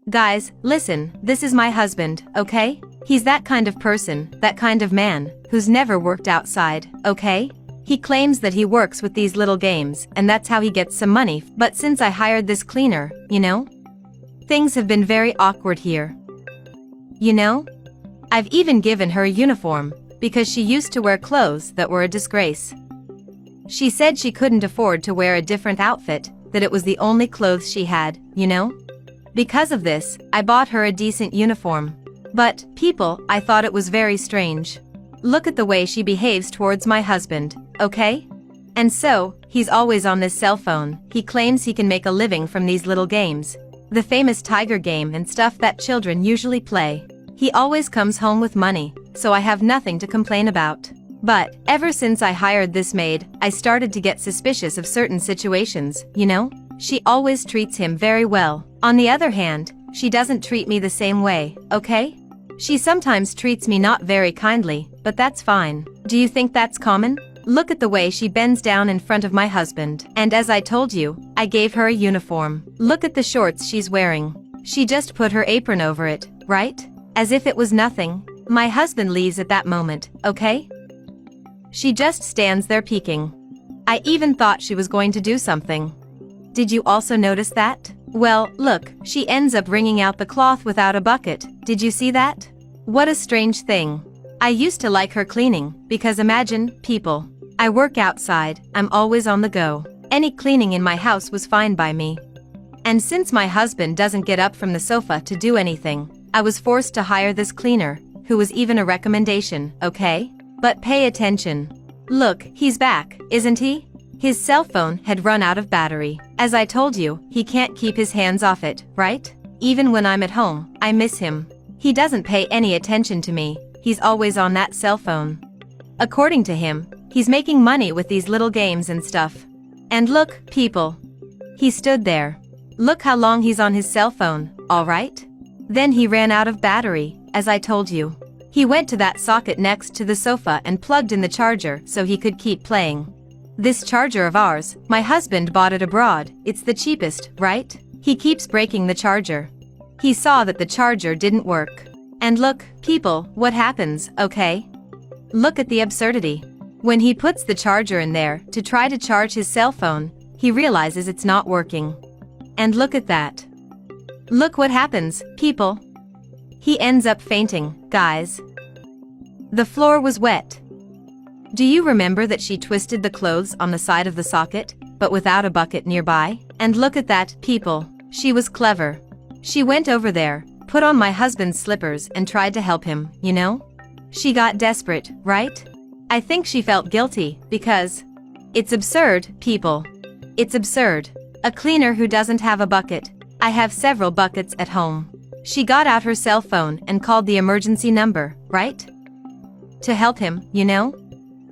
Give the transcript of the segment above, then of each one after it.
Guys, listen, this is my husband, okay? He's that kind of person, that kind of man, who's never worked outside, okay? He claims that he works with these little games, and that's how he gets some money, but since I hired this cleaner, things have been very awkward here. I've even given her a uniform, because she used to wear clothes that were a disgrace. She said she couldn't afford to wear a different outfit, that it was the only clothes she had, Because of this, I bought her a decent uniform. But, people, I thought it was very strange. Look at the way she behaves towards my husband, okay? And so, he's always on this cell phone. He claims he can make a living from these little games. The famous tiger game and stuff that children usually play. He always comes home with money, so I have nothing to complain about. But, ever since I hired this maid, I started to get suspicious of certain situations, She always treats him very well. On the other hand, she doesn't treat me the same way, okay? She sometimes treats me not very kindly, but that's fine. Do you think that's common? Look at the way she bends down in front of my husband. And as I told you, I gave her a uniform. Look at the shorts she's wearing. She just put her apron over it, right? As if it was nothing. My husband leaves at that moment, okay? She just stands there peeking. I even thought she was going to do something. Did you also notice that? Well, look, she ends up wringing out the cloth without a bucket. Did you see that? What a strange thing. I used to like her cleaning, because imagine, people. I work outside, I'm always on the go. Any cleaning in my house was fine by me. And since my husband doesn't get up from the sofa to do anything, I was forced to hire this cleaner, who was even a recommendation, okay? But pay attention. Look, he's back, isn't he? His cell phone had run out of battery. As I told you, he can't keep his hands off it, right? Even when I'm at home, I miss him. He doesn't pay any attention to me, he's always on that cell phone. According to him, he's making money with these little games and stuff. And look, people. He stood there. Look how long he's on his cell phone, alright? Then he ran out of battery, as I told you. He went to that socket next to the sofa and plugged in the charger so he could keep playing. This charger of ours, my husband bought it abroad, it's the cheapest, right? He keeps breaking the charger. He saw that the charger didn't work. And look, people, what happens, okay? Look at the absurdity. When he puts the charger in there to try to charge his cell phone, he realizes it's not working. And look at that. Look what happens, people. He ends up fainting, guys. The floor was wet. Do you remember that she twisted the clothes on the side of the socket, but without a bucket nearby? And look at that, people. She was clever. She went over there, put on my husband's slippers and tried to help him, She got desperate, right? I think she felt guilty, because it's absurd, people. It's absurd. A cleaner who doesn't have a bucket. I have several buckets at home. She got out her cell phone and called the emergency number, right? To help him,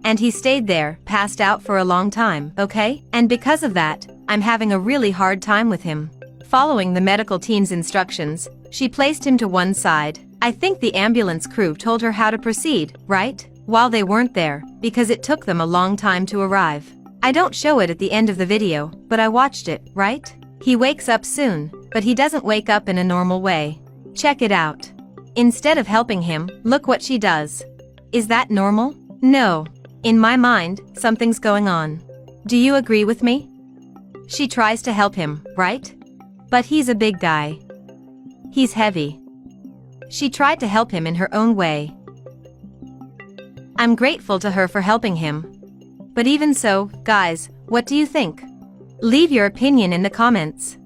And he stayed there, passed out for a long time, okay? And because of that, I'm having a really hard time with him. Following the medical team's instructions, she placed him to one side. I think the ambulance crew told her how to proceed, right? While they weren't there, because it took them a long time to arrive. I don't show it at the end of the video, but I watched it, right? He wakes up soon, but he doesn't wake up in a normal way. Check it out. Instead of helping him, look what she does. Is that normal? No. In my mind, something's going on. Do you agree with me? She tries to help him, right? But he's a big guy. He's heavy. She tried to help him in her own way. I'm grateful to her for helping him. But even so, guys, what do you think? Leave your opinion in the comments.